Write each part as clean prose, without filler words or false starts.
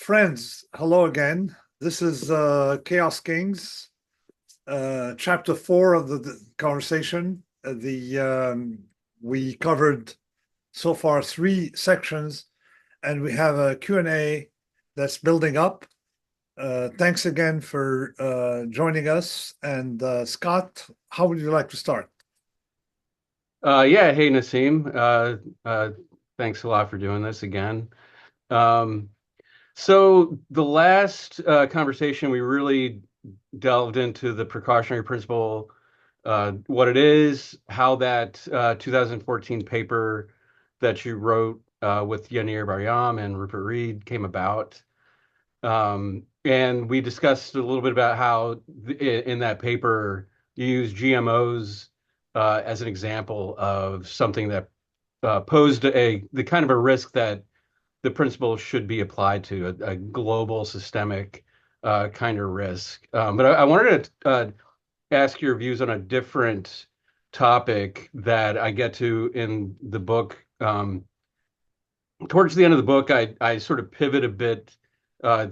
Friends, hello again. This is Chaos Kings, chapter 4 of the conversation. We covered so far 3 sections, and we have a Q&A that's building up. Thanks again for joining us. And Scott, how would you like to start? Yeah, hey Nassim. Thanks a lot for doing this again. So the last conversation, we really delved into the precautionary principle, what it is, how that 2014 paper that you wrote with Yanir Bar-Yam and Rupert Reed came about. And we discussed a little bit about how in that paper you use GMOs as an example of something that posed the kind of a risk that the principle should be applied to, a global systemic kind of risk. But I wanted to ask your views on a different topic that I get to in the book. Towards the end of the book, I sort of pivot a bit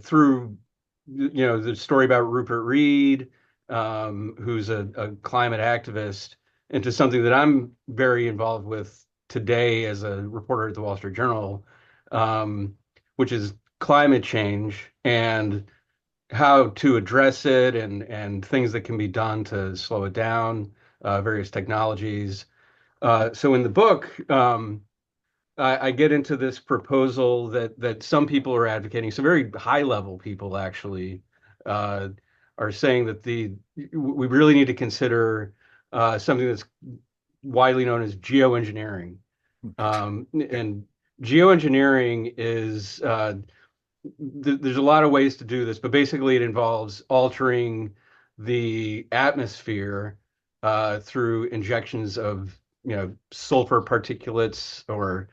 through, the story about Rupert Reed, who's a climate activist, into something that I'm very involved with today as a reporter at the Wall Street Journal, which is climate change and how to address it and things that can be done to slow it down, various technologies. So in the book, I get into this proposal that some people are advocating, some very high level people actually uh, are saying that we really need to consider something that's widely known as geoengineering. And geoengineering is there's a lot of ways to do this, but basically it involves altering the atmosphere through injections of sulfur particulates, or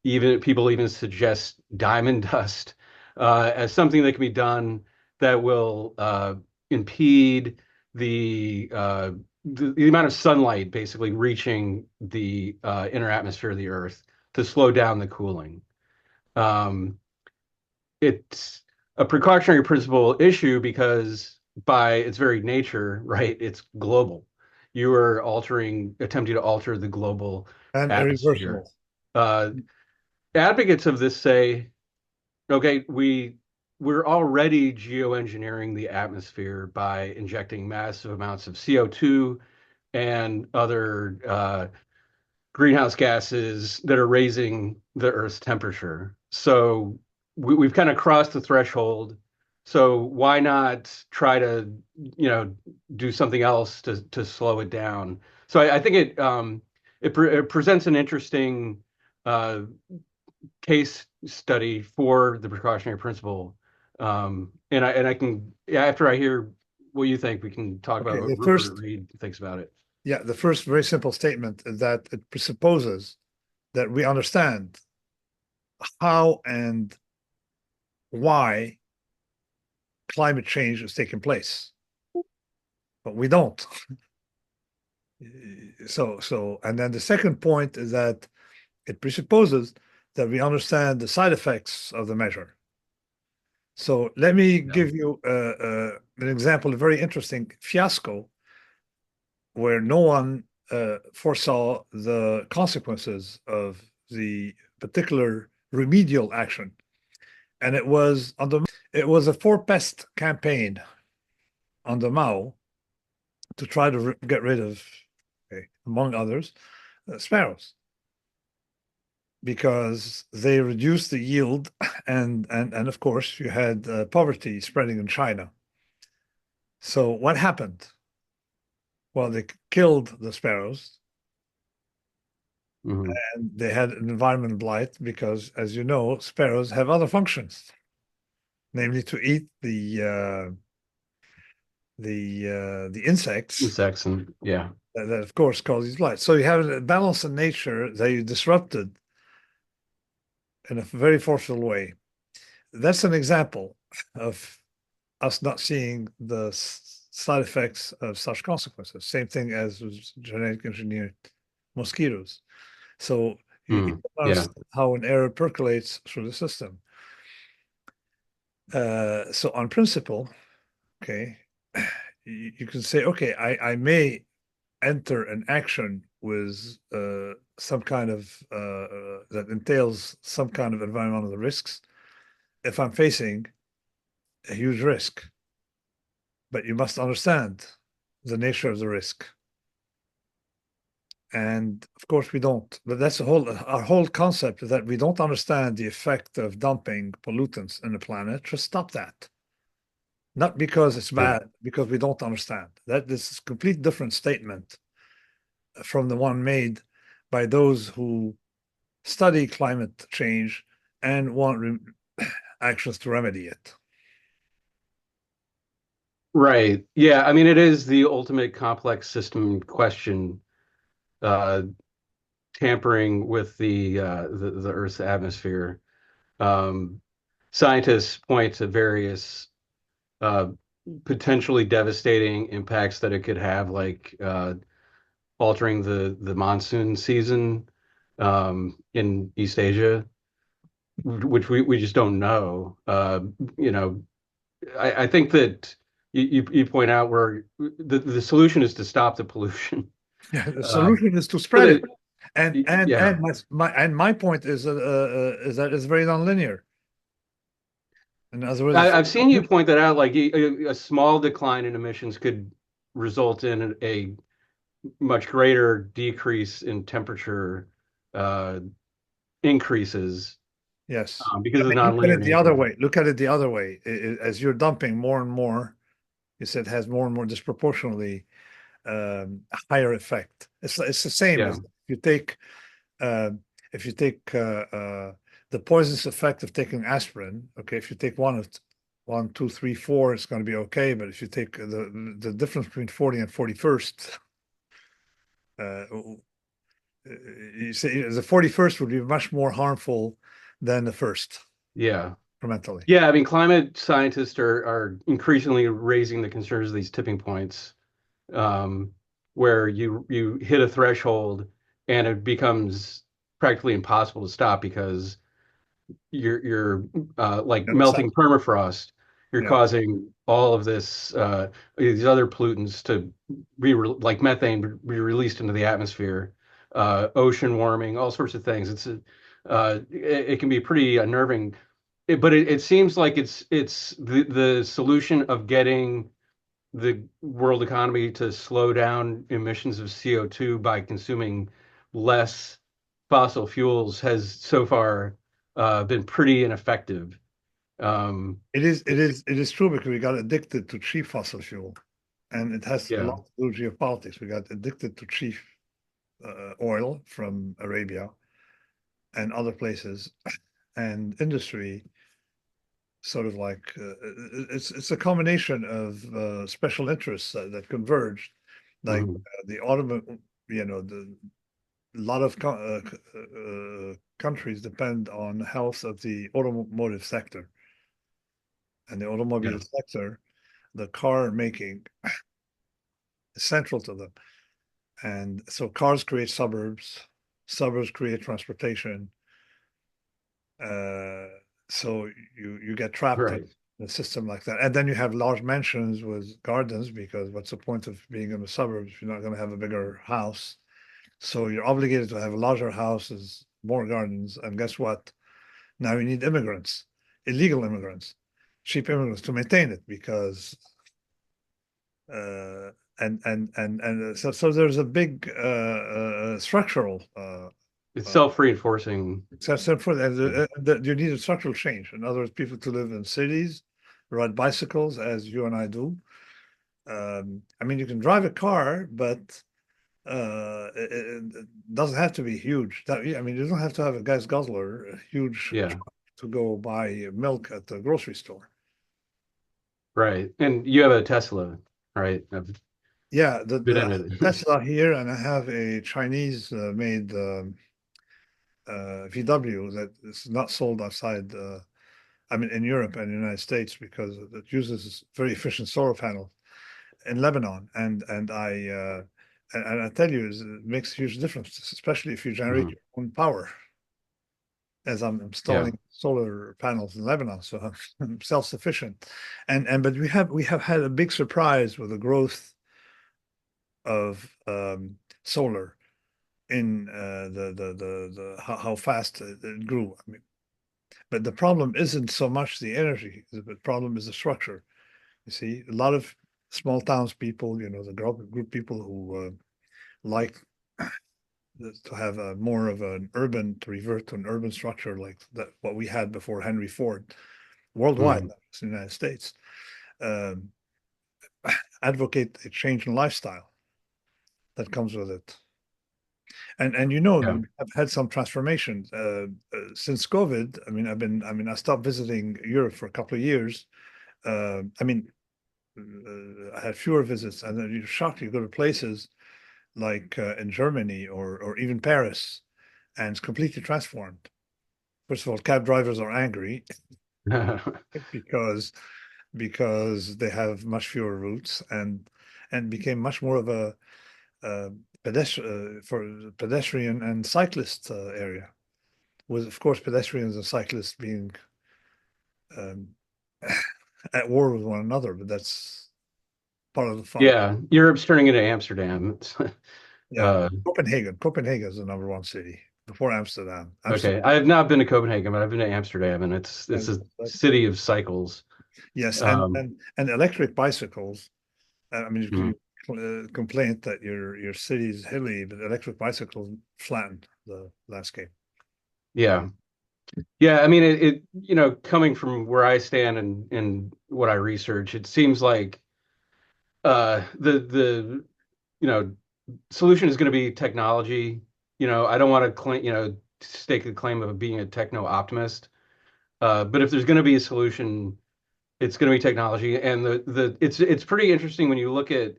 even people even suggest diamond dust as something that can be done that will impede the amount of sunlight basically reaching the inner atmosphere of the Earth to slow down the cooling. Um, it's a precautionary principle issue because by its very nature, right, it's global. You are attempting to alter the global And atmosphere. irreversible. Uh, Advocates of this say, okay, we're already geoengineering the atmosphere by injecting massive amounts of CO2 and other greenhouse gases that are raising the Earth's temperature. So we've kind of crossed the threshold. So why not try to, do something else to slow it down? So I think it presents an interesting uh, case study for the precautionary principle. And I can, after I hear what you think, we can talk about Okay, what Rupert Reed thinks about it. the first very simple statement is that it presupposes that we understand how and why climate change is taking place, but we don't. And then the second point is that it presupposes that we understand the side effects of the measure. So let me Yeah. give you an example, a very interesting fiasco where no one foresaw the consequences of the particular remedial action. And it was a for Pest campaign on the Mao to try to get rid of, okay, among others, sparrows, because they reduced the yield, and of course you had poverty spreading in China. So what happened? Well, they killed the sparrows, Mhm. and they had an environment blight because, as you know, sparrows have other functions, namely to eat the insects Insects and yeah. that of course causes blight. So you have a balance in nature that you disrupted in a very forceful way. That's an example of us not seeing the side effects of such consequences. Same thing as with genetic engineered mosquitoes. So you Yeah. understand how an error percolates through the system. So on principle, okay, you can say, okay, I may enter an action with some kind of that entails some kind of environmental risks if I'm facing a huge risk. But you must understand the nature of the risk. And of course, we don't. But that's our whole concept is that we don't understand the effect of dumping pollutants in the planet. Just stop that. Not because it's Yeah. bad, because we don't understand. That this is a complete different statement from the one made by those who study climate change and want actions to remedy it. Right. Yeah. I mean, it is the ultimate complex system question, uh, tampering with the Earth's atmosphere. Um, Scientists point to various uh, potentially devastating impacts that it could have, like altering the monsoon season in East Asia, which we just don't know. You know, I think that you point out where the solution is to stop the pollution. Yeah, the Uh, solution is to but spread it. And yeah, my point is that it's very nonlinear. In other words, I've seen you point that out. Like a small decline in emissions could result in a much greater decrease in temperature uh, increases yes. because I of the mean, look at nonlinear it the other nature. way. Look at it the other way. As you're dumping more and more, you said has more and more disproportionately higher effect. It's the same Yeah, as uh, if you take the poisonous effect of taking aspirin. Okay, if you take one, two, three, four, it's going to be okay. But if you take the difference between 40 and 41st, uh, you say the 41st would be much more harmful than the first yeah, incrementally. yeah. I mean, climate scientists are increasingly raising the concerns of these tipping points, um, where you hit a threshold and it becomes practically impossible to stop because you're like And so, melting permafrost. You're yeah, causing all of these other pollutants to like methane be released into the atmosphere, ocean warming, all sorts of things. It can be pretty unnerving. But it seems like it's the solution of getting the world economy to slow down emissions of CO2 by consuming less fossil fuels has so far been pretty ineffective. Um, it is true because we got addicted to cheap fossil fuel, and it has a yeah, lot to do with geopolitics. We got addicted to cheap oil from Arabia and other places, and industry sort of like it's a combination of special interests that converged, like mhm, the automobile. The a lot of countries depend on the health of the automotive sector, and the yeah, automobile sector, the car making is central to them. And so cars create suburbs, suburbs create transportation. Uh, so you get trapped in right, a system like that. And then you have large mansions with gardens because what's the point of being in the suburbs if you're not going to have a bigger house? So you're obligated to have larger houses, more gardens. And guess what? Now you need immigrants, illegal immigrants, cheap immigrants to maintain it because uh, so there's a big structural it's uh, self-reinforcing. except for Yeah, you need a structural change. In other words, people to live in cities, ride bicycles as you and I do. I mean, you can drive a car, but it doesn't have to be huge. I mean, you don't have to have a gas guzzler, a huge yeah, truck to go buy milk at the grocery store. right. And you have a Tesla, right? I've Yeah, been the in it. Tesla here, and I have a Chinese made VW that is not sold outside. I mean, in Europe and the United States because it uses very efficient solar panels in Lebanon, and I tell you, it makes a huge difference, especially if you generate Mhm. your own power. as I'm Yeah. installing solar panels in Lebanon, so I'm self-sufficient. But we have had a big surprise with the growth of solar in how fast it grew. I mean, but the problem isn't so much the energy, the problem is the structure. You see, a lot of small towns people, the group people who like to have a more of an urban, to revert to an urban structure like that, what we had before Henry Ford, worldwide, Mm. not just in the United States, um, advocate a change in lifestyle that comes with it. And Yeah. I've had some transformations since COVID. I mean, I stopped visiting Europe for a couple of years. I had fewer visits, and then you're shocked. You go to places like in Germany or even Paris, and it's completely transformed. First of all, cab drivers are angry because they have much fewer routes and became much more of a uh, pedestrian and cyclist area, with of course pedestrians and cyclists being um, at war with one another, but that's part of the fun. Yeah. Europe's turning into Amsterdam. It's, Yeah, uh, Copenhagen is the number one city before Amsterdam. okay. Amsterdam, I have not been to Copenhagen, but I've been to Amsterdam, and it's and a city of cycles. yes, Um, and electric bicycles. I mean, you mhm. can complaint that your city is hilly, but electric bicycles flatten the landscape. Yeah. Yeah. I mean, coming from where I stand and what I research, it seems like the you know solution is going to be technology. I don't want to claim, stake the claim of being a techno optimist. But if there's going to be a solution, it's going to be technology. And it's pretty interesting when you look at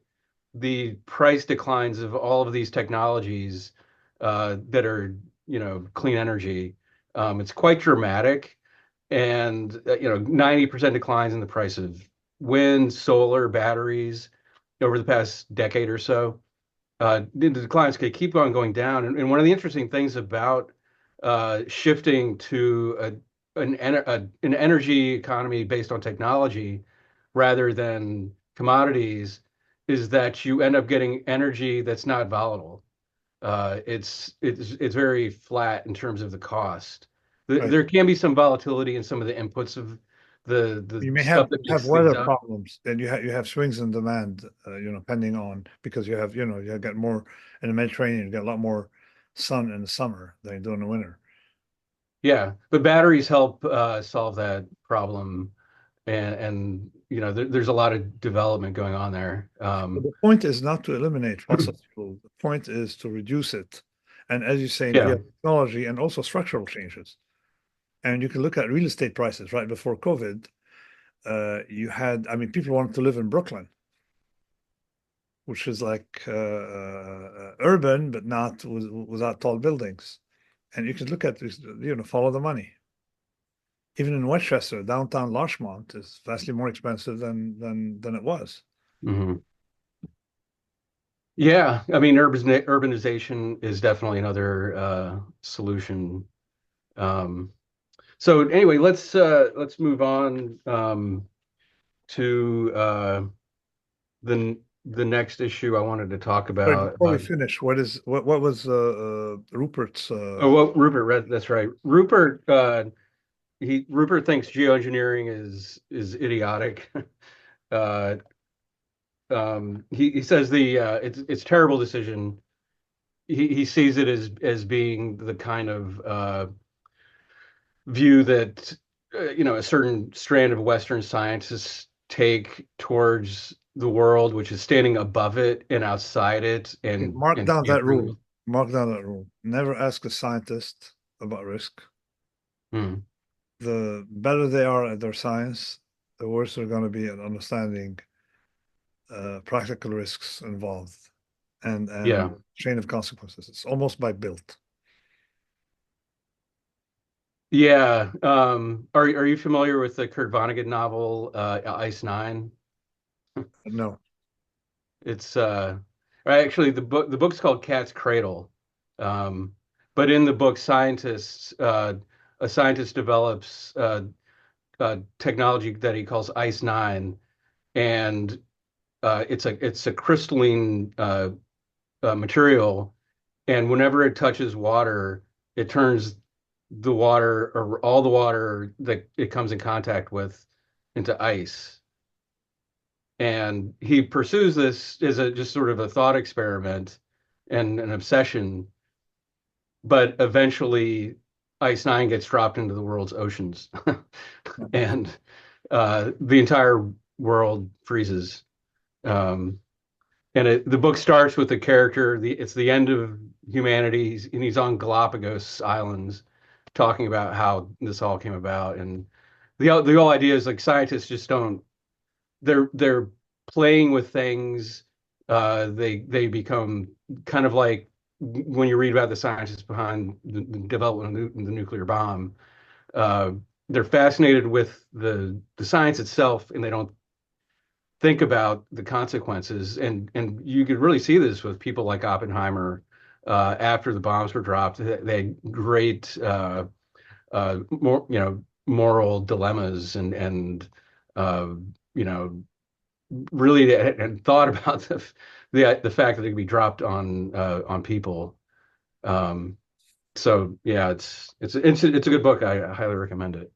the price declines of all of these technologies that are, clean energy. It's quite dramatic. And 90% declines in the price of wind, solar, batteries over the past decade or so. The declines could keep on going down. And one of the interesting things about shifting to an energy economy based on technology rather than commodities is that you end up getting energy that's not volatile. It's very flat in terms of the cost. Right. There can be some volatility in some of the inputs of the You may stuff that have makes things weather up. problems, and you have swings in demand, depending on because you got more in the Mediterranean, you got a lot more sun in the summer than you do in the winter. Yeah, but batteries help solve that problem, and there's a lot of development going on there. But the point is not to eliminate fossil fuel. The point is to reduce it, and as you say, via Yeah. technology and also structural changes. And you can look at real estate prices right before COVID. I mean, people wanted to live in Brooklyn, which is like urban, but not without tall buildings. And you can look at this, follow the money. Even in Westchester, downtown Larchmont is vastly more expensive than it was. Hmm. Yeah, I mean, urbanization is definitely another solution. Um, so anyway, let's move on to the next issue I wanted to talk Sorry, about. before we finish, what was Rupert's Oh, well, Rupert read, that's right. Rupert thinks geoengineering is idiotic. Uh, he says it's terrible decision. He sees it as being the kind of view that a certain strand of Western scientists take towards the world, which is standing above it and outside it mark and down that tampering with. rule? Mark down that rule. Never ask a scientist about risk. Hmm. The better they are at their science, the worse they're going to be at understanding practical risks involved and Yeah. chain of consequences. It's almost by built. Yeah. Are you familiar with the Kurt Vonnegut novel Ice Nine? No. It's actually the book's called Cat's Cradle. Um, but in the book, scientists a scientist develops technology that he calls Ice-9, and it's a crystalline material, and whenever it touches water, it turns the water, or all the water that it comes in contact with, into ice. And he pursues this as a just sort of a thought experiment and an obsession, but eventually Ice-9 gets dropped into the world's oceans and the entire world freezes. Um, and the book starts with the character. It's the end of humanity, and he's on Galapagos Islands, talking about how this all came about. And the whole idea is like scientists just don't. They're playing with things. They become kind of like when you read about the scientists behind the development of the nuclear bomb. Uh, they're fascinated with the science itself, and they don't think about the consequences. And you could really see this with people like Oppenheimer after the bombs were dropped. They had great moral dilemmas and you know really and thought about the fact that they could be dropped on people. So yeah, it's a good book. I highly recommend it.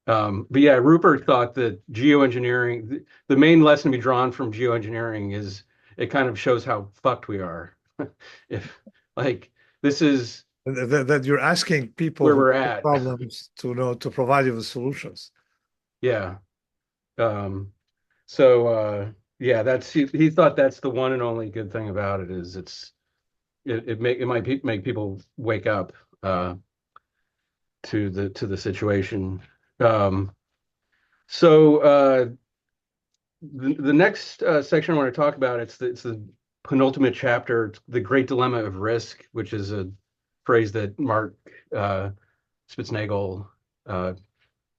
But yeah, Rupert thought that geoengineering, the main lesson to be drawn from geoengineering is it kind of shows how fucked we are. If like this is That you're asking people where who we're have at. problems to provide you with solutions. Yeah. Um, so yeah, he thought that's the one and only good thing about it is it might make people wake up to the situation. Um, so the next section I want to talk about, it's the penultimate chapter, it's the great dilemma of risk, which is a phrase that Mark Spitznagel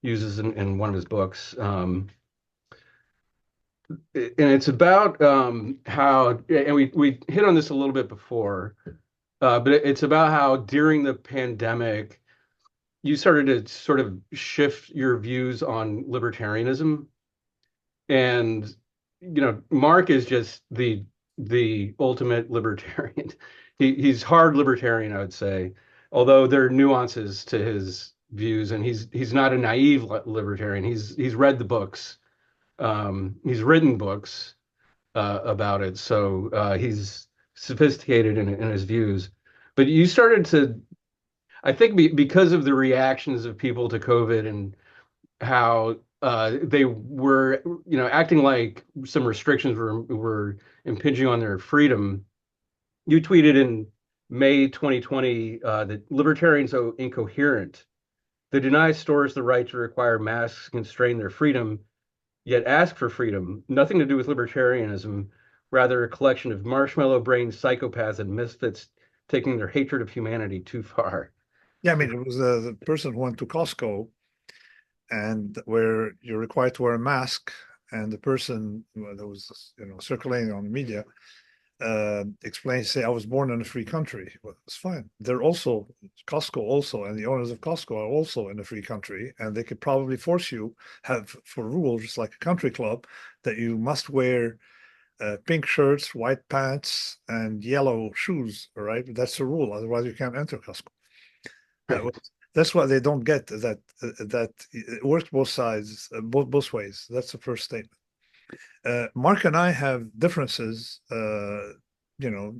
uses in one of his books. And it's about how, and we hit on this a little bit before, but it's about how during the pandemic, you started to sort of shift your views on libertarianism. And, Mark is just the ultimate libertarian. He's hard libertarian, I would say, although there are nuances to his views, and he's not a naive libertarian. He's read the books. He's written books about it, so he's sophisticated in his views. But you started to, I think, because of the reactions of people to COVID and how they were, acting like some restrictions were impinging on their freedom. You tweeted in May 2020 that libertarians are incoherent. They deny stores the right to require masks, constrain their freedom, yet ask for freedom. Nothing to do with libertarianism, rather a collection of marshmallow-brained psychopaths and misfits taking their hatred of humanity too far. Yeah, I mean, it was the person who went to Costco and where you're required to wear a mask, and the person that was circulating on the media explains, say, I was born in a free country. Well, it's fine. They're also Costco also, and the owners of Costco are also in a free country, and they could probably force you have for rules, just like a country club, that you must wear pink shirts, white pants, and yellow shoes. All right, but that's the rule. Otherwise, you can't enter Costco. Right. That's what they don't get. That it works both sides, both ways. That's the first statement. Mark and I have differences. I don't know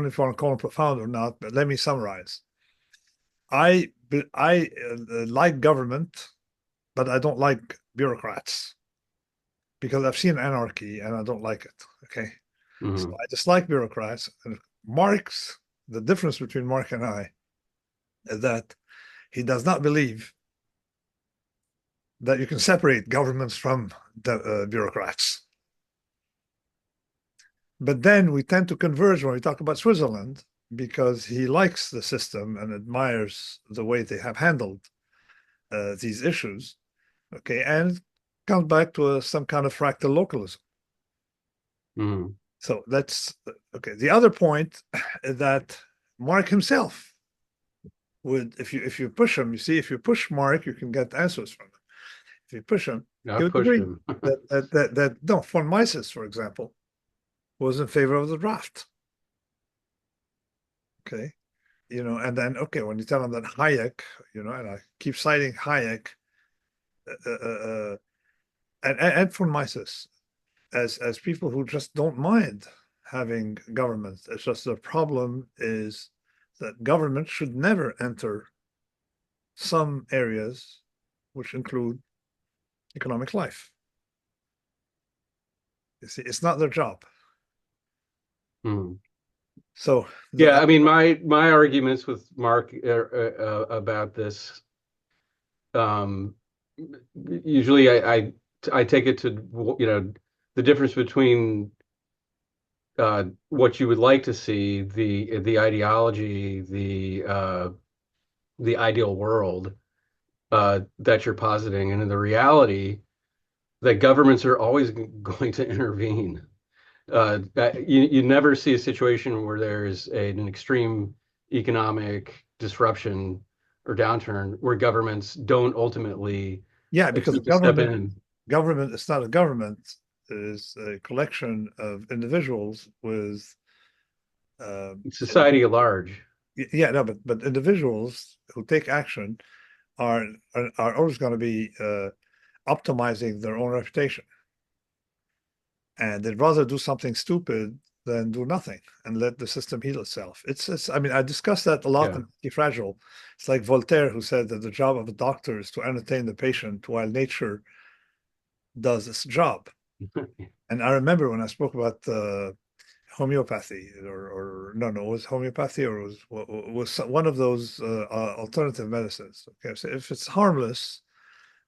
if you want to call them profound or not, but let me summarize. I like government, but I don't like bureaucrats because I've seen anarchy and I don't like it. Okay, so Mm-hmm. I dislike bureaucrats. And the difference between Mark and I is that he does not believe that you can separate governments from the bureaucrats. But then we tend to converge when we talk about Switzerland because he likes the system and admires the way they have handled these issues. Okay, and comes back to some kind of fractal localism. Mm-hmm. So that's okay. The other point is that Mark himself would, if you push him, you see, if you push Mark, you can get answers from him. If you push him, I he would pushed agree him. that no, von Mises, for example, was in favor of the draft. Okay. And then, okay, when you tell them that Hayek, and I keep citing Hayek, and von Mises as people who just don't mind having government. It's just the problem is that government should never enter some areas which include economic life. You see, it's not their job. Hmm. So Yeah, I mean, my arguments with Mark about this, usually I take it to, the difference between what you would like to see, the ideology, the ideal world that you're positing, and in the reality that governments are always going to intervene. You never see a situation where there's an extreme economic disruption or downturn where governments don't ultimately yeah, because attempt to step in. government is not a government. It is a collection of individuals with Society at large. yeah, no, but individuals who take action are always going to be optimizing their own reputation, and they'd rather do something stupid than do nothing and let the system heal itself. It's I mean, I discussed that a lot Yeah. in Anti-Fragile. It's like Voltaire, who said that the job of a doctor is to entertain the patient while nature does its job. And I remember when I spoke about homeopathy, or no, it was homeopathy, or was one of those alternative medicines. Okay, so if it's harmless,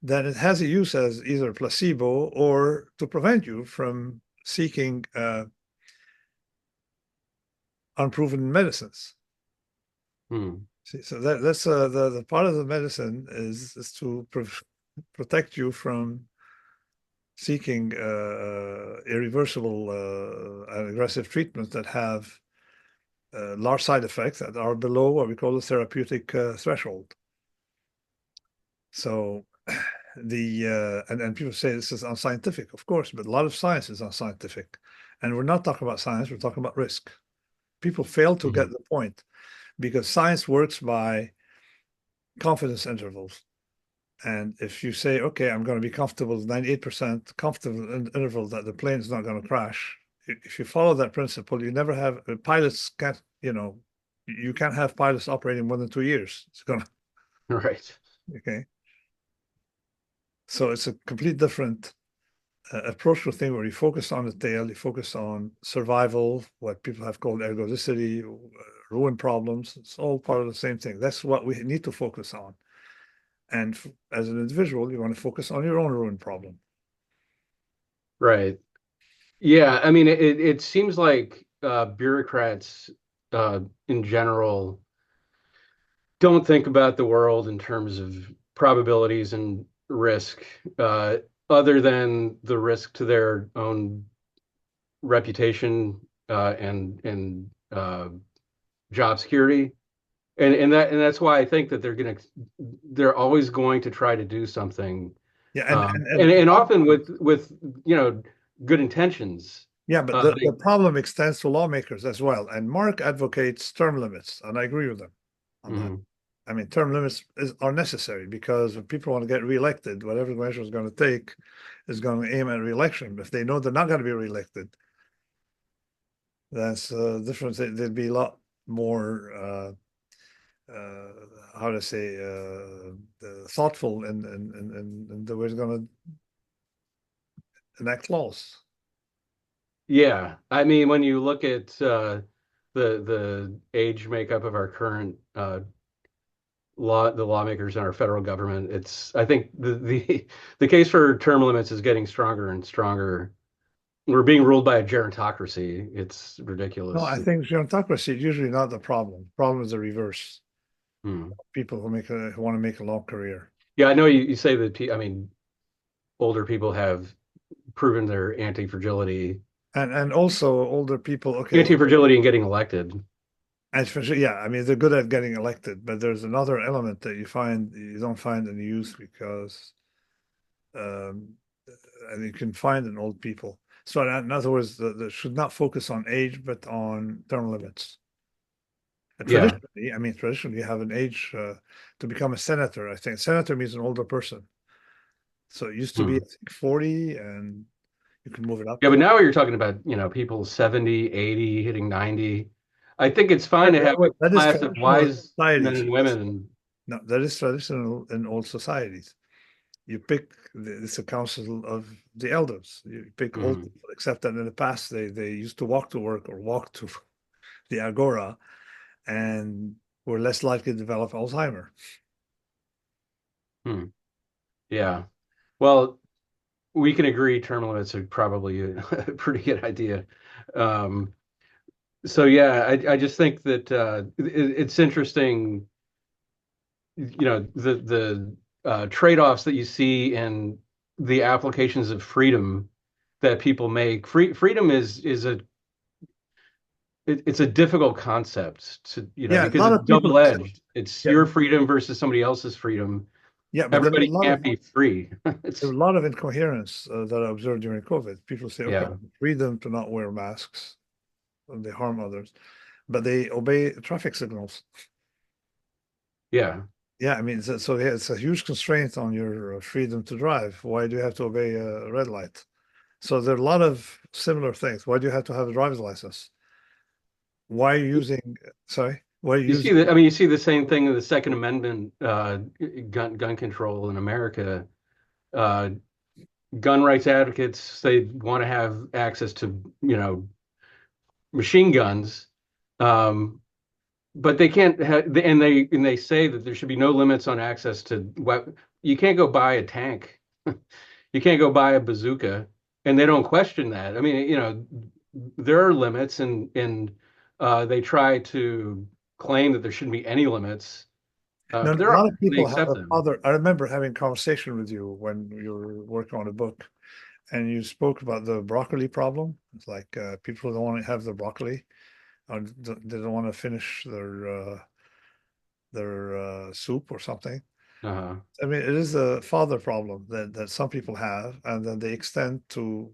then it has a use as either placebo or to prevent you from seeking unproven medicines. Hmm. See, so that's the part of the medicine is to protect you from seeking irreversible and aggressive treatments that have large side effects that are below what we call the therapeutic threshold. So and people say this is unscientific, of course, but a lot of science is unscientific. And we're not talking about science, we're talking about risk. People fail to get Mhm. the point because science works by confidence intervals. And if you say, okay, I'm going to be comfortable, 98% comfortable interval that the plane is not going to crash, if you follow that principle, you never have pilots can't, you can't have pilots operating more than 2 years. It's going to, Right. okay. So it's a complete different approach to a thing where you focus on the tail, you focus on survival, what people have called ergodicity, ruin problems. It's all part of the same thing. That's what we need to focus on. And as an individual, you want to focus on your own ruin problem. Right. Yeah, I mean, it seems like bureaucrats in general don't think about the world in terms of probabilities and risk, uh, other than the risk to their own reputation and job security. And that's why I think that they're always going to try to do something, Yeah, and often with good intentions. yeah, but the problem extends to lawmakers as well. And Mark advocates term limits, and I agree with him on that. Mhm. I mean, term limits are necessary because if people want to get reelected, whatever the measure is going to take is going to aim at reelection. If they know they're not going to be reelected, that's different. There'd be a lot more, uh, how to say, thoughtful in the way it's going to enact laws. Yeah, I mean, when you look at the age makeup of our current the lawmakers in our federal government, I think the case for term limits is getting stronger and stronger. We're being ruled by a gerontocracy. It's No, I ridiculous. think gerontocracy is usually not the problem. The problem is the reverse. Hmm. People who want to make a long career. Yeah, I know you say that. I mean, older people have proven their anti-fragility, And also older people, okay, anti-fragility in getting elected. And especially, yeah, I mean, they're good at getting elected, but there's another element that you don't find in the youth because, um, and you can find in old people. So in other words, the should not focus on age, but on term limits. And Yeah. traditionally, you have an age to become a senator. I think senator means an older person. So it used to be, I Hmm. think, 40, and you can move it up Yeah, to. but now you're talking about, people 70, 80, hitting 90. I think it's fine to have Well, a that is class of traditional in wise men societies. and women. No, that is traditional in all societies. You pick it's a council of the elders. You pick old Mhm. people, except that in the past they used to walk to work or walk to the agora, and were less likely to develop Alzheimer. Hmm. Yeah. Well, we can agree term limits are probably a pretty good idea. Um, so yeah, I just think that it's interesting, the trade-offs that you see in the applications of freedom that people make. Freedom is it's a difficult concept to, Yeah, a because lot it's of people. double-edged. It's Yeah, your freedom versus somebody else's freedom. yeah, but Everybody can't be free. there's It's a lot of incoherence that I observed during COVID. People say, okay, yeah, freedom to not wear masks, and they harm others, but they obey traffic signals. yeah. Yeah, I mean, so yeah, it's a huge constraint on your freedom to drive. Why do you have to obey a red light? So there are a lot of similar things. Why do you have to have a driver's license? Why are you using, sorry, why are you You see using, that? I mean, you see the same thing in the Second Amendment, gun control in America. Uh, Gun rights advocates, they want to have access to, machine guns, um, but they can't have, and they say that there should be no limits on access to weapon. You can't go buy a tank. You can't go buy a bazooka, and they don't question that. I mean, there are limits, and they try to claim that there shouldn't be any limits, no, but no, a there are, lot of and they people have accept a them. father. I remember having a conversation with you when you were working on a book and you spoke about the broccoli problem. It's like people don't want to have the broccoli or they don't want to finish their soup or something. Uh-huh. I mean, it is a father problem that some people have, and then they extend to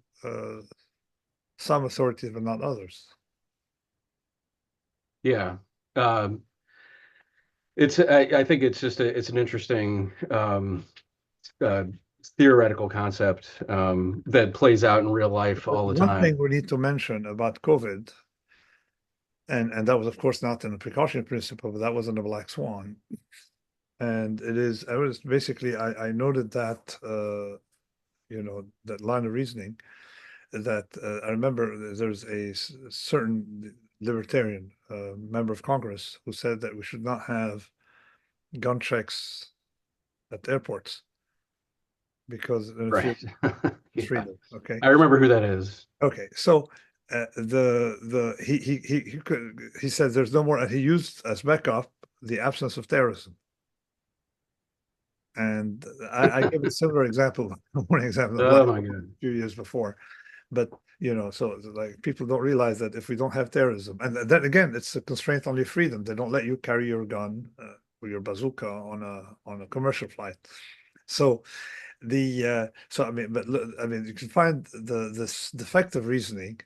some authorities, but not others. Yeah. Um, I think it's an interesting uh, theoretical concept that plays out in real life all the One thing time. we need to mention about COVID, and that was of course not in the precautionary principle, but that was in the black swan. And I was basically, I noted that, that line of reasoning that I remember there's a certain libertarian member of Congress who said that we should not have gun checks at airports because it Right. interferes with Yeah. freedom. Okay. I remember who that is. Okay. So the he said there's no more, and he used as backup the absence of terrorism. And I gave a similar example, one example of Oh black my a God. few years before. But so it's like people don't realize that if we don't have terrorism, and then again, it's a constraint on your freedom. They don't let you carry your gun or your bazooka on a commercial flight. So so I mean, but look, I mean, you can find this defective reasoning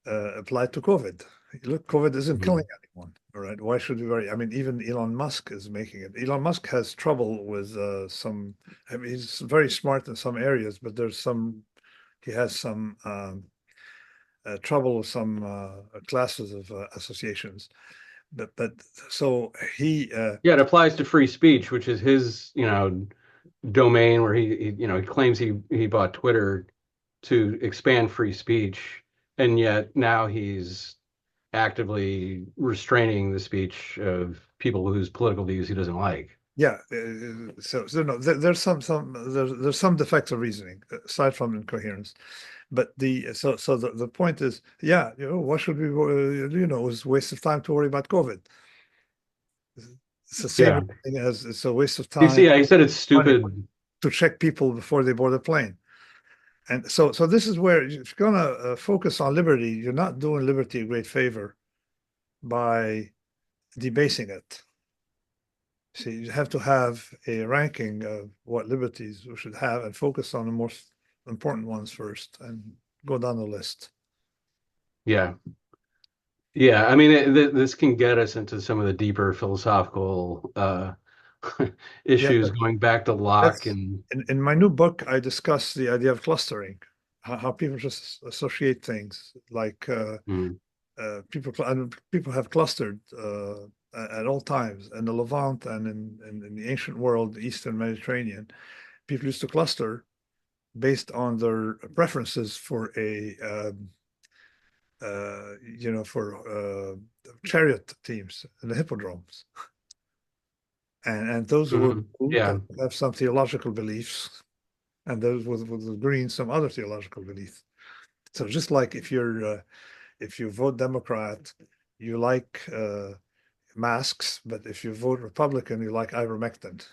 applied to COVID. Look, COVID isn't killing Mhm. anyone. All right. Why should we worry? I mean, even Elon Musk is making it. Elon Musk has trouble with some, I mean, he's very smart in some areas, but he has some trouble with some classes of associations. But so Yeah, it applies to free speech, which is his, domain where he claims he bought Twitter to expand free speech, and yet now he's actively restraining the speech of people whose political views he doesn't like. yeah, so no, there's there's some defects of reasoning aside from incoherence. But the point is, yeah, what should we, it's a waste of time to worry about COVID. It's the same Yeah. thing as it's a waste of You time, see, I said it's money stupid. to check people before they board a plane. And so this is where if you're going to focus on liberty, you're not doing liberty a great favor by debasing it. See, you have to have a ranking of what liberties we should have and focus on the most important ones first and go down the list. Yeah. Yeah, I mean, this can get us into some of the deeper philosophical Yeah, issues going back to Locke that's and in my new book, I discuss the idea of clustering, how people just associate things like mm, people have clustered at all times in the Levant and in the ancient world, the Eastern Mediterranean. People used to cluster based on their preferences for for chariot teams and the hippodromes. And those who were blue yeah, tend to have some theological beliefs, and those with green some other theological beliefs. So just like if you vote Democrat, you like masks, but if you vote Republican, you like ivermectin.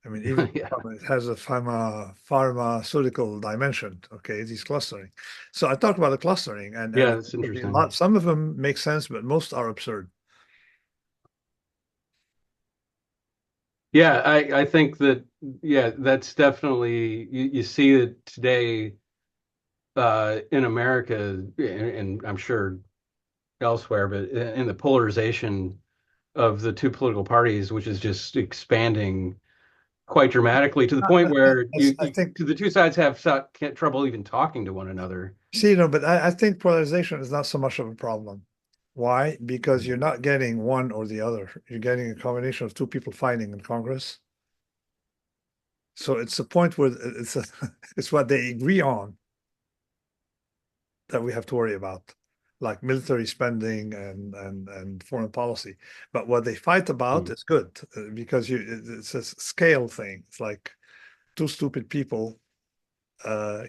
I mean, even yeah, it has a pharmaceutical dimension. Okay, these clustering. So I talked about the clustering, yeah. and That's interesting. some of them make sense, but most are absurd. Yeah, I think that yeah, that's definitely you see it today in America and I'm sure elsewhere, but in the polarization of the two political parties, which is just expanding quite dramatically to the point where I think the two sides have trouble even talking to one another. see, no, but I think polarization is not so much of a problem. Why? Because you're not getting one or the other. You're getting a combination of two people fighting in Congress. So it's a point where it's what they agree on that we have to worry about, like military spending and foreign policy. But what they fight about Mm. is good because it's a scale thing. It's like two stupid people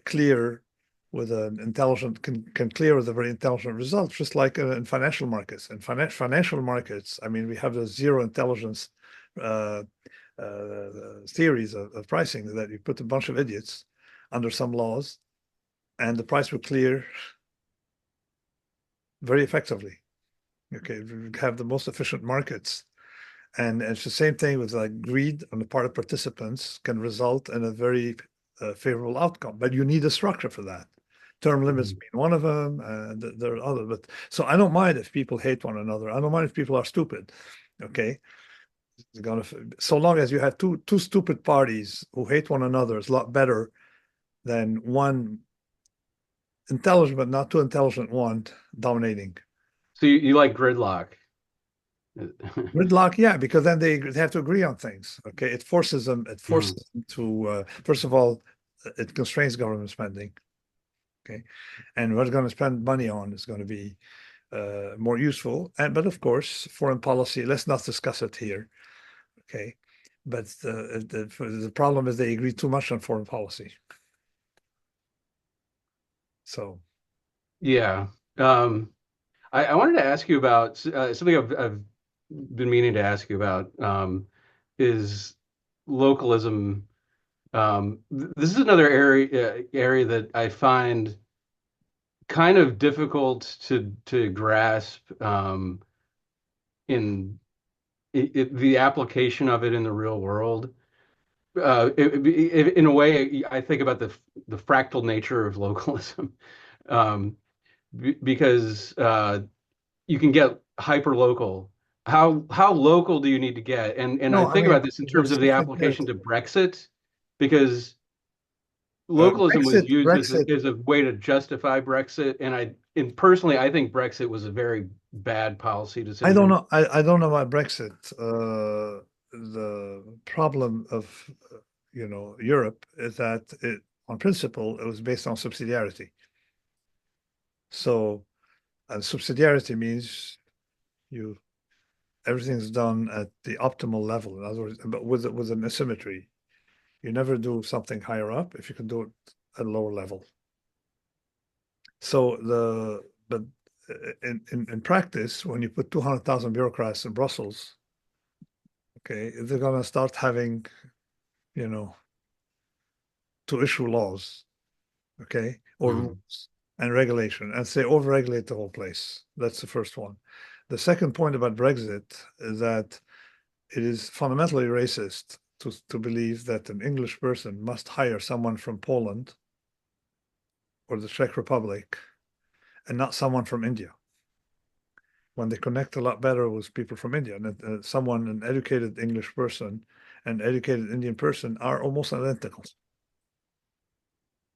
clear with an intelligent can clear with a very intelligent result, just like in financial markets. In financial markets, I mean, we have the zero intelligence uh, theories of pricing that you put a bunch of idiots under some laws, and the price will clear very effectively. Okay, we have the most efficient markets. And it's the same thing with like greed on the part of participants can result in a very favorable outcome, but you need a structure for that. Term limits Mhm. being one of them, and there are others. But so I don't mind if people hate one another. I don't mind if people are stupid. Okay, it's gonna so long as you have two stupid parties who hate one another, it's a lot better than one intelligent but not too intelligent one dominating. So you like gridlock? Gridlock, yeah, because then they have to agree on things. Okay, it forces them. It Mm. forces them to first of all, it constrains government spending. Okay, and what it's going to spend money on is going to be more useful. And but of course, foreign policy. Let's not discuss it here. Okay, but the problem is they agree too much on foreign policy. So Yeah. Um, I wanted to ask you about something I've been meaning to ask you about is localism. This is another area that I find kind of difficult to grasp in the application of it in the real world. In a way, I think about the fractal nature of localism, um, because you can get hyper local. How local do you need to get? And I no, I think mean, about this in terms there's of the something application to Brexit, because localism was Brexit. used Brexit. as a way to justify Brexit, and personally, I think Brexit was a very bad policy I don't decision. know. I don't know about Brexit. The problem of Europe is that on principle, it was based on subsidiarity. So, and subsidiarity means you everything's done at the optimal level. In other words, but with an asymmetry, you never do something higher up if you can do it at a lower level. So but in practice, when you put 200,000 bureaucrats in Brussels, okay, they're gonna start having, you know, to issue laws, okay, or Mm. rules and regulation, and say overregulate the whole place. That's the first one. The second point about Brexit is that it is fundamentally racist to believe that an English person must hire someone from Poland or the Czech Republic and not someone from India, when they connect a lot better with people from India. And an educated English person and educated Indian person are almost identical.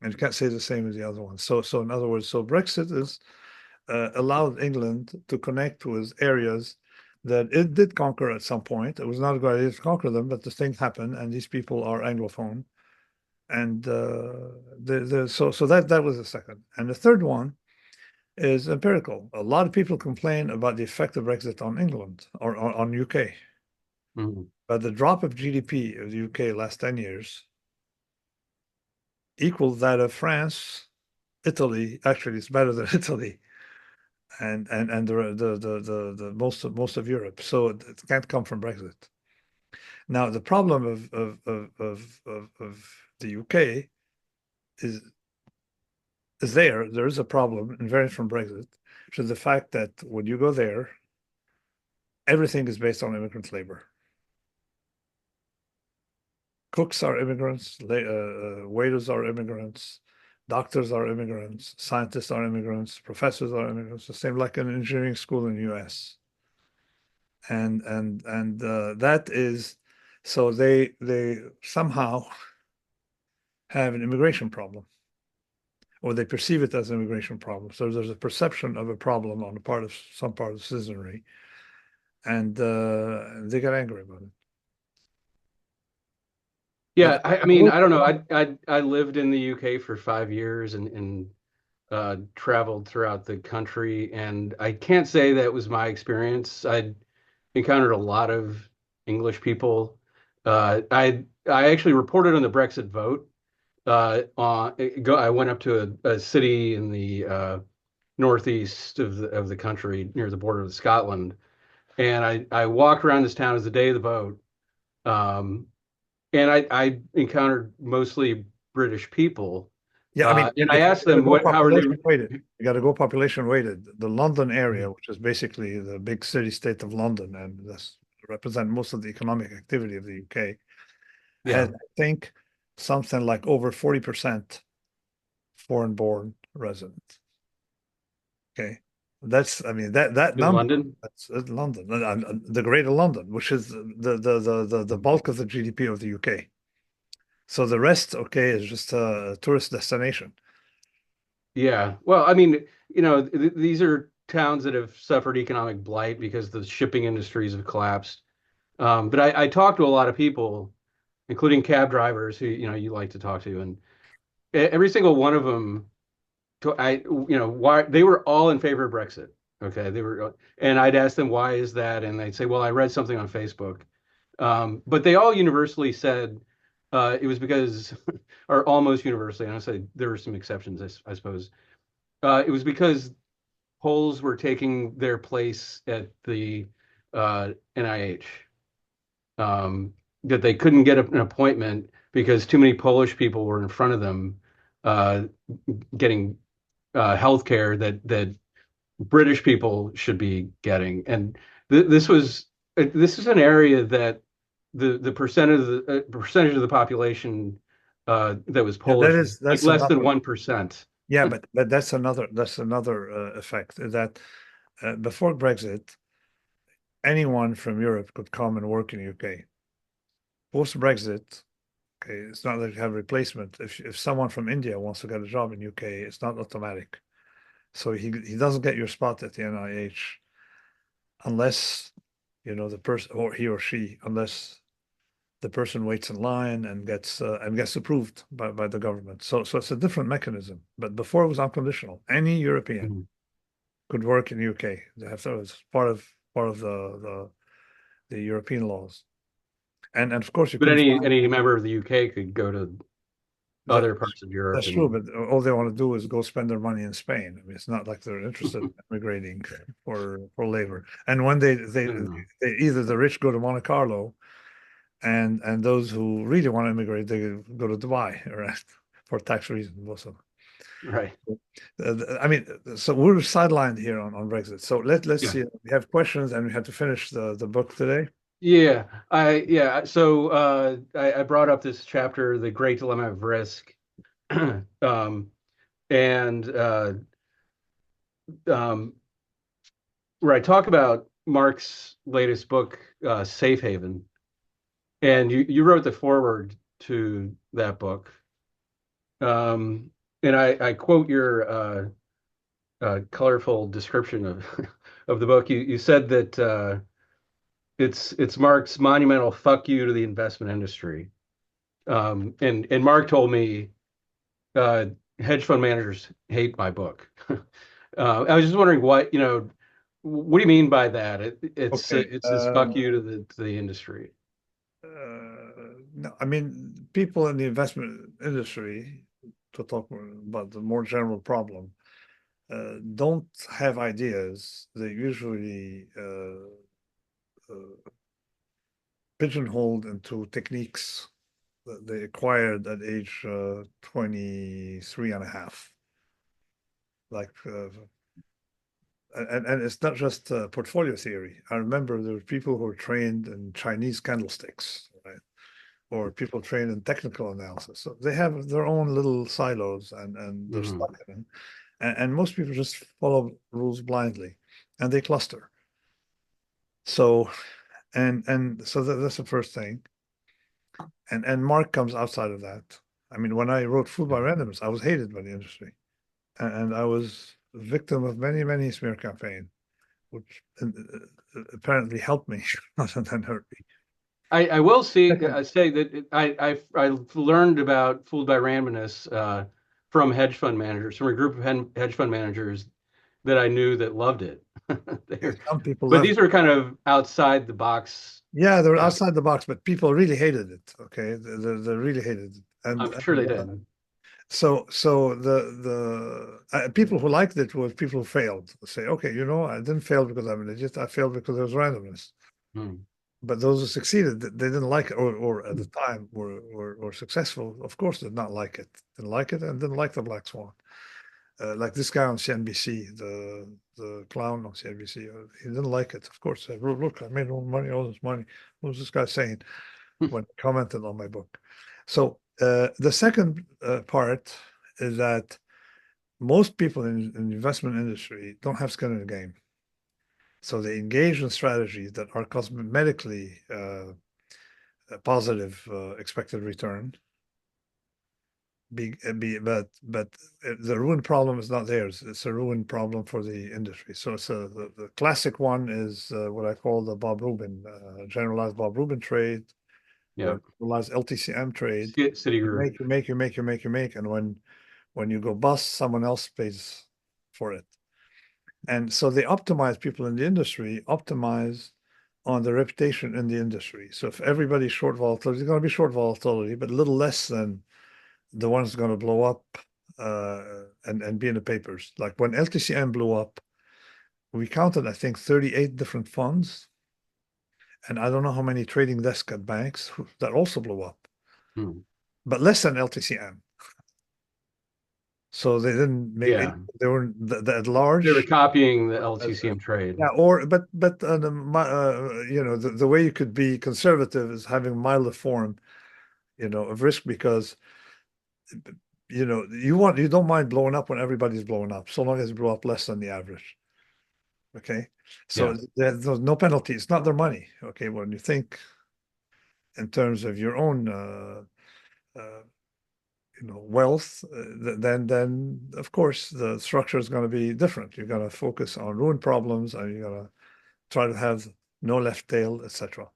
And you can't say the same as the other one. So in other words, so Brexit is allowed England to connect with areas that it did conquer at some point. It was not a good idea to conquer them, but the thing happened, and these people are Anglophone. And so that was the second. And the third one is empirical. A lot of people complain about the effect of Brexit on England or on UK. Mm-hmm. But the drop of GDP of the UK last 10 years equals that of France, Italy. Actually, it's better than Italy, and the most of Europe. So it can't come from Brexit. Now the problem of the UK is there is a problem inherent from Brexit, which is the fact that when you go there, everything is based on immigrant labor. Cooks are immigrants, waiters are immigrants, doctors are immigrants, scientists are immigrants, professors are immigrants, the same like an engineering school in the US. And that is, so they somehow have an immigration problem, or they perceive it as an immigration problem. So there's a perception of a problem on the part of some part of the citizenry, and they get angry about it. Yeah, But I mean, I don't know. I lived in the UK for 5 years and traveled throughout the country, and I can't say that was my experience. I encountered a lot of English people. I actually reported on the Brexit vote. I went up to a city in the northeast of the country near the border of Scotland, and I walked around this town as the day of the vote. And I encountered mostly British people. yeah, I mean, And I if asked you gotta them, go how are they? population weighted, you got to go population weighted. The London area, Mhm. which is basically the big city state of London, and that's represent most of the economic activity of the UK, has, Yeah, I think, something like over 40% foreign-born residents. Okay, I mean, that in number, London. that's London, the Greater London, which is the bulk of the GDP of the UK. So the rest, okay, is just a tourist destination. Yeah. Well, I mean, these are towns that have suffered economic blight because the shipping industries have collapsed. But I talked to a lot of people, including cab drivers who, you like to talk to, and every single one of them, why they were all in favor of Brexit. Okay, and I'd ask them why is that, and they'd say, well, I read something on Facebook. But they all universally said it was because, or almost universally, and I say there were some exceptions, I suppose. It was because Poles were taking their place at the NIH, that they couldn't get an appointment because too many Polish people were in front of them uh, getting health care that British people should be getting. And this is an area that the percentage of the population that was Yeah, Polish, like that's less than another. 1%. Yeah, but that's another effect that before Brexit, anyone from Europe could come and work in the UK. Post Brexit, okay, it's not that you have replacement. If someone from India wants to get a job in UK, it's not automatic. So he doesn't get your spot at the NIH unless the person, or he or she, unless the person waits in line and gets approved by the government. So it's a different mechanism. But before it was unconditional. Any European Mhm. could work in the UK. It's part of the European laws. And of course you But couldn't find any member of the UK could go to that. other parts of Europe That's true, and but all they want to do is go spend their money in Spain. I mean, it's not like they're interested in immigrating for labor. And when no. they either the rich go to Monte Carlo, and those who really want to immigrate, they go to Dubai, right, for tax reasons also. Right. I mean, so we're sidelined here on Brexit. So let's Yeah. see. We have questions, and we have to finish the book today. Yeah. So I brought up this chapter, The Great Dilemma of Risk. um, and um, where I talk about Mark's latest book, Safe Haven. And you wrote the foreword to that book. And I quote your colorful description of of the book. You said that it's Mark's monumental fuck you to the investment industry. And Mark told me hedge fund managers hate my book. I was just wondering what do you mean by that? Okay. It's this fuck you to the industry. No, I mean, people in the investment industry, to talk about the more general problem, don't have ideas. They usually pigeonholed into techniques that they acquired at age 23 and a half. Like, and it's not just portfolio theory. I remember there were people who were trained in Chinese candlesticks, right? Or people trained in technical analysis. So they have their own little silos and they're Mhm. stuck in them. And most people just follow rules blindly and they cluster. So and so that's the first thing. And Mark comes outside of that. I mean, when I wrote Food by Randomness, I was hated by the industry. And I was a victim of many smear campaign, which apparently helped me rather than hurt me. I will Second, say that I've learned about Fooled by Randomness from hedge fund managers, from a group of hedge fund managers that I knew that loved it. They're, some people but love. these are kind of outside the box. Yeah, they're Uh, outside the box, but people really hated it. Okay, they really hated it, I'm sure they did. so the people who liked it was people who failed. Say, okay, I didn't fail because I'm an idiot. I failed because there was randomness. Hmm. But those who succeeded, they didn't like it, or at the time were successful. Of course, did not like it. Didn't like it, and didn't like the Black Swan. Like this guy on CNBC, the clown on CNBC, he didn't like it. Of course, said, "Look, I made all this money. What was this guy saying?" When he commented on my book. So the second part is that most people in the investment industry don't have skin in the game. So they engage in strategies that are cosmetically a positive expected return. But the ruin problem is not theirs. It's a ruin problem for the industry. So the classic one is what I call the Bob Rubin, generalized Bob Rubin trade, Yeah. generalized LTCM trade. You Citigroup. make, you make, you make, you make, you make, and when you go bust, someone else pays for it. And so they optimize, people in the industry optimize on the reputation in the industry. So if everybody's short volatility, it's going to be short volatility, but a little less than the one's going to blow up and be in the papers. Like when LTCM blew up, we counted, I think, 38 different funds. And I don't know how many trading desks at banks that also blew up, Hmm. but less than LTCM. So they didn't make Yeah. they weren't at They were large. copying the uh, LTCM trade. yeah, or but the way you could be conservative is having milder form, of risk, because you don't mind blowing up when everybody's blowing up, so long as you blow up less than the average. Okay, so Yeah. there's no penalty. It's not their money. Okay, when you think in terms of your own uh, wealth, then of course the structure is going to be different. You're going to focus on ruin problems, and you're going to try to have no left tail, etc.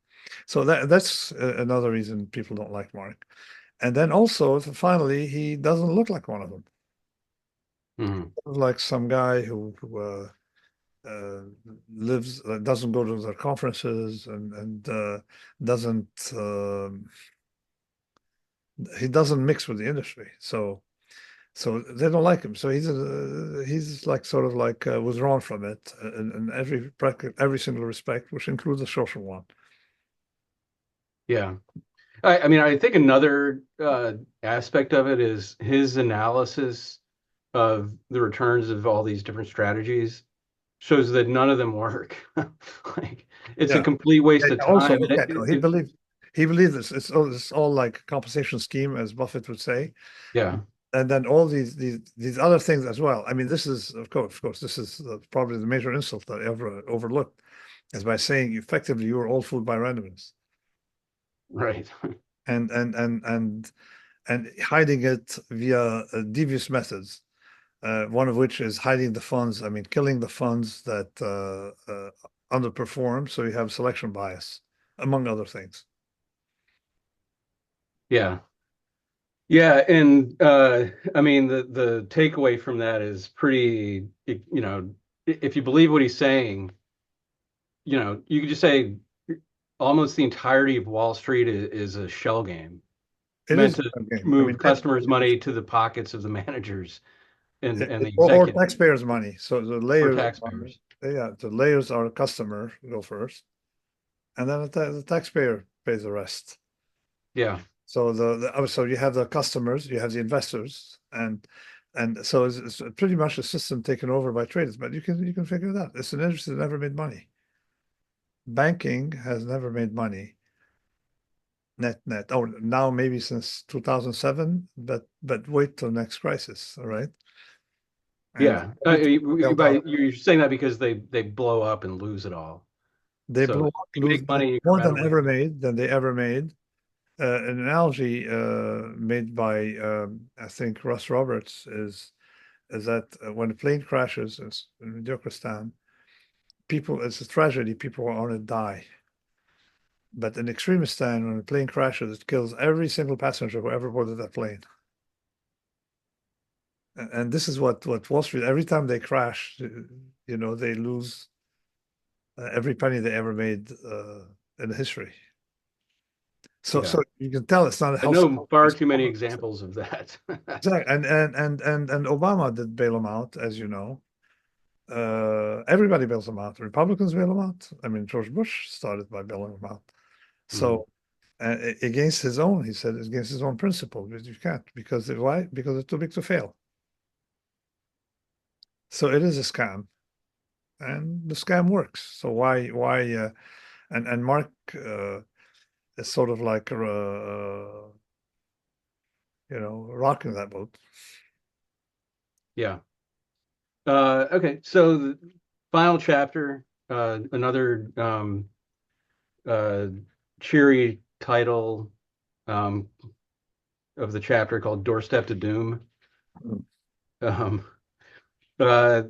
So that's another reason people don't like Mark. And then also, finally, he doesn't look like one of them. Hmm. Like some guy who lives, doesn't go to their conferences, and doesn't he doesn't mix with the industry. So they don't like him. So he's like sort of like withdrawn from it in every single respect, which includes the social one. Yeah. I mean, I think another aspect of it is his analysis of the returns of all these different strategies shows that none of them work. Like it's a Yeah. complete waste And of also, time. okay, no, he believed this. It's all like compensation scheme, as Buffett would say. Yeah, And then all these other things as well. I mean, this is of course, this is probably the major insult that I ever overlooked, is by saying effectively you are all fooled by randomness, right. and hiding it via devious methods. One of which is hiding the funds. I mean, killing the funds that underperform, so you have selection bias, among other things. Yeah. Yeah, and I mean the takeaway from that is pretty, if you believe what he's saying, you could just say almost the entirety of Wall Street is a shell game It meant is to a game. I move mean, definitely customers' it is. money to the pockets of the managers and the Or executives taxpayers' money. So the or layers are, taxpayers. yeah, the layers are customer go first, and then the taxpayer pays the rest. Yeah, So so you have the customers, you have the investors, and so it's pretty much a system taken over by traders. But you can figure it out. It's an industry that never made money. Banking has never made money net. Oh, now maybe since 2007, but wait till next crisis, all right? And yeah. everything bailed out. You're saying that because they blow up and lose it all. They So blew if up, you lose make money more than incrementally. ever made than they ever made. An analogy made by I think Russ Roberts is that when a plane crashes in Kyrgyzstan, it's a tragedy. People are on it die. But in Extremistan, when a plane crashes, it kills every single passenger who ever boarded that plane. And this is what Wall Street, every time they crash, they lose every penny they ever made in history. So Yeah. you can tell it's not a I health. know far too many examples of that. Exactly. And Obama did bail them out, as you know. Everybody bails them out. Republicans bail them out. I mean, George Bush started by bailing them out. Mhm. So against his own, he said, against his own principle, but you can't because why? Because it's too big to fail. So it is a scam, and the scam works. So why? And Mark is sort of like rocking that boat. Yeah. Okay. So the final chapter, another uh, cheery title um, of the chapter called "Doorstep to Doom." Mm. Um, uh,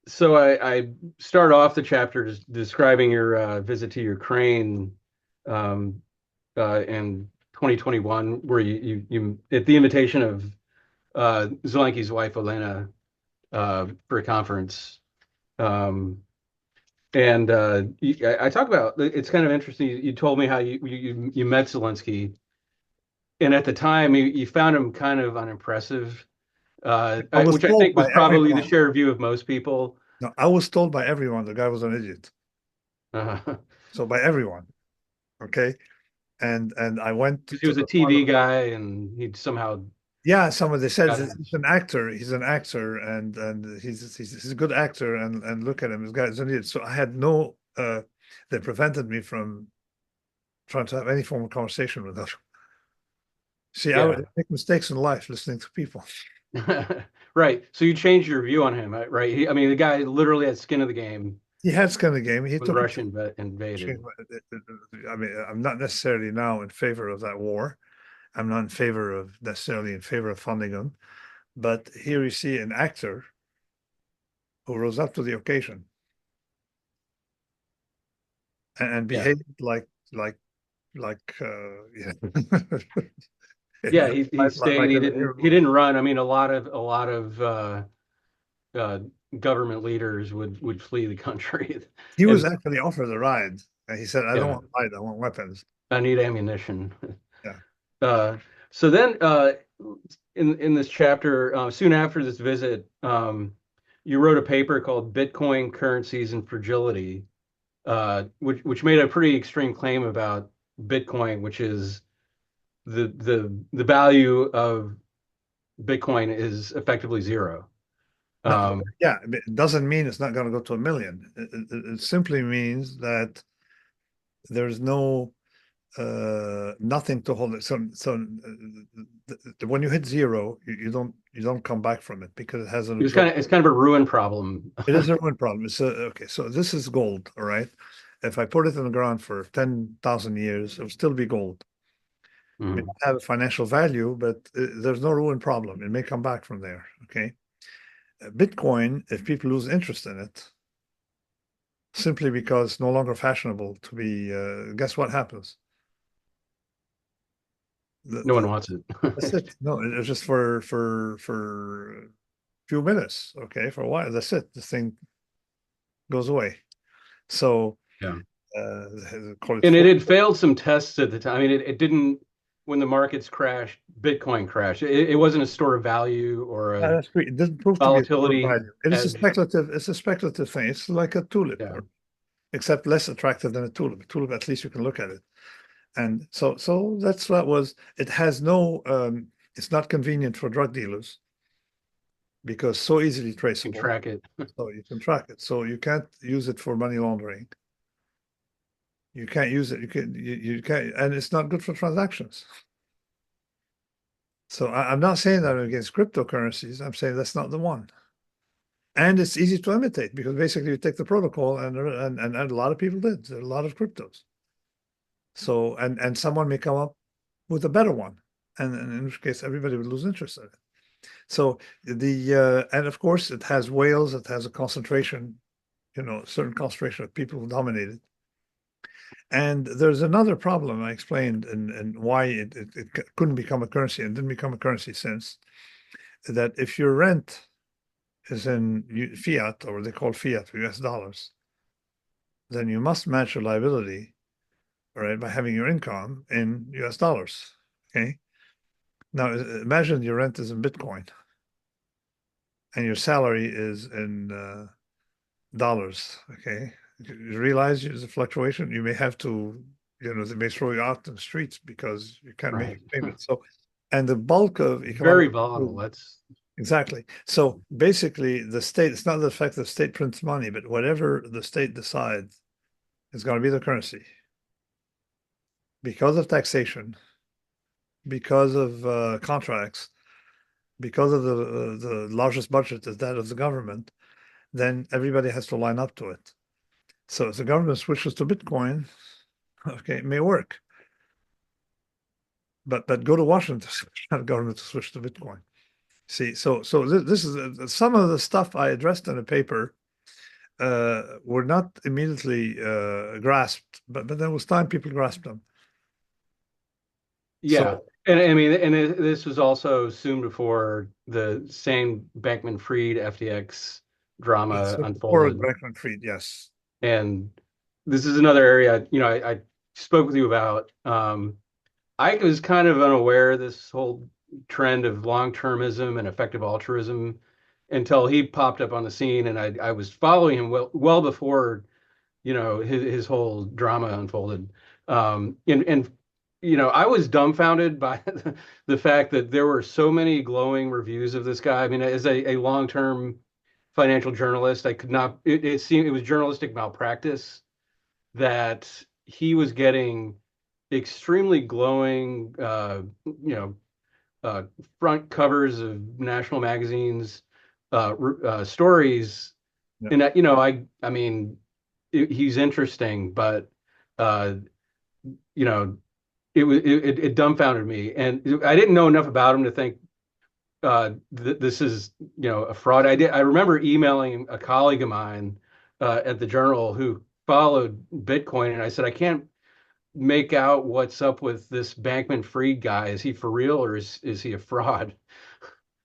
so I start off the chapter describing your visit to Ukraine um, in 2021, where you at the invitation of Zelensky's wife Olena for a conference. Um, and I talk about it's kind of interesting. You told me how you met Zelensky, and at the time you found him kind of unimpressive, I was which I told think was by probably the everyone. shared view of most people. No, I was told by everyone the guy was an idiot. Uh, So by everyone, okay. And I went because he to was a the TV parliament. guy, and he'd somehow Yeah, someone they said got he's his. an actor. He's an actor, and he's a good actor. And look at him, this guy's an idiot. So I had no that prevented me from trying to have any form of conversation with him. See, I Yeah. would make mistakes in life listening to people. Right. So you changed your view on him, right? I mean, the guy literally had skin of the game He had skin in the game. He when took it. Russia invaded. I mean, I'm not necessarily now in favor of that war. I'm not necessarily in favor of funding them. But here you see an actor who rose up to the occasion and Yeah. behaved like yeah. Yeah, he stayed. Like He a didn't. He hero. didn't run. I mean, a lot of uh, government leaders would flee the country, He was and actually offered a ride, and he said, "I don't yeah, want a ride. I want weapons." I need ammunition. Yeah. Uh, so then, in this chapter, soon after this visit, you wrote a paper called "Bitcoin Currencies and Fragility," which made a pretty extreme claim about Bitcoin, which is the value of Bitcoin is effectively zero. No, Um, yeah, it doesn't mean it's not going to go to a million. It simply means that there's no nothing to hold it. When you hit zero, you don't come back from it because it has an absorb. it's kind of a ruin problem. It is a ruin problem. It's okay. So this is gold, all right. If I put it in the ground for 10,000 years, it will still be gold. It Mhm. may have a financial value, but there's no ruin problem. It may come back from there. Okay. Bitcoin, if people lose interest in it, simply because it's no longer fashionable to be, guess what happens? No one The wants it. That's it. No, it's just for a few minutes. Okay, for a while. That's it. The thing goes away. So Yeah. call it And it for had failed some tests at the time. I mean, it didn't, when the markets crashed, Bitcoin crashed. It wasn't a store of value or a that's great. It doesn't prove to be a store of volatility value. It is a hedge. speculative. It's a speculative thing. It's like a tulip, Yeah. except less attractive than a tulip. A tulip, at least you can look at it. And so that's what was. It has no. It's not convenient for drug dealers because so easily You can traceable. track it. So you can track it. So you can't use it for money laundering. You can't use it. You can't, and it's not good for transactions. So I'm not saying that I'm against cryptocurrencies. I'm saying that's not the one. And it's easy to imitate because basically you take the protocol and a lot of people did. There are a lot of cryptos. So and someone may come up with a better one, and in which case everybody would lose interest in it. So and of course it has whales. It has a concentration, a certain concentration of people who dominate it. And there's another problem I explained and why it couldn't become a currency and didn't become a currency since that if your rent is in fiat or they call fiat US dollars, then you must match your liability, all right, by having your income in US dollars. Okay. Now imagine your rent is in Bitcoin and your salary is in dollars. Okay. You realize there's a fluctuation. You may have to, they may throw you out in the streets because you can't make Right. your payments. So, and the bulk of economic Very volatile. activity, That's exactly. So basically, the state, it's not the fact that the state prints money, but whatever the state decides is going to be the currency because of taxation, because of contracts, because of the largest budget is that of the government, then everybody has to line up to it. So if the government switches to Bitcoin, okay, it may work. But go to Washington, the government to switch to Bitcoin. See, so this is some of the stuff I addressed in the paper were not immediately grasped, but there was time people grasped them. yeah. So And I mean, this was also soon before the same Bankman-Fried FTX drama it's before unfolded. Bankman-Fried, yes. And this is another area, I spoke with you about. I was kind of unaware of this whole trend of long-termism and effective altruism until he popped up on the scene, and I was following him well before his whole drama unfolded. And I was dumbfounded by the fact that there were so many glowing reviews of this guy. I mean, as a long-term financial journalist, I could not. It seemed it was journalistic malpractice that he was getting extremely glowing, uh, front covers of national magazines, stories. Yeah. And I mean, he's interesting, but uh, you know, it dumbfounded me, and I didn't know enough about him to think this is a fraud. I remember emailing a colleague of mine at the Journal who followed Bitcoin, and I said I can't make out what's up with this Bankman-Fried guy. Is he for real or is he a fraud?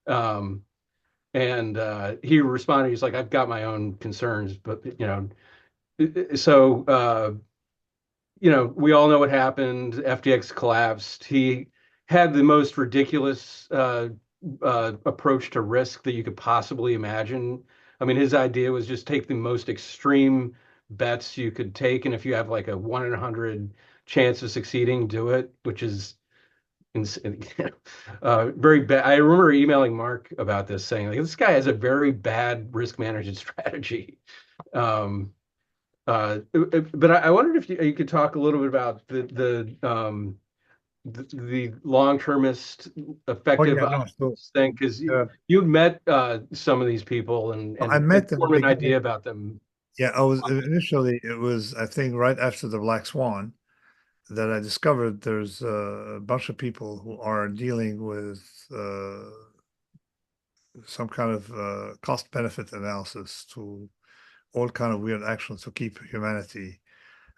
Um, and he responded, he's like, I've got my own concerns, but so we all know what happened. FTX collapsed. He had the most ridiculous approach to risk that you could possibly imagine. I mean, his idea was just take the most extreme bets you could take, and if you have like a 1 in 100 chance of succeeding, do it, which is very bad. I remember emailing Mark about this, saying like this guy has a very bad risk management strategy. Um, but I wondered if you could talk a little bit about the long-termist Oh effective yeah, no. So thing, because uh, you'd met some of these people I and met in the formed an idea beginning. about them. Yeah, I was initially. It was I think right after the Black Swan that I discovered there's a bunch of people who are dealing with some kind of cost benefit analysis to all kind of weird actions to keep humanity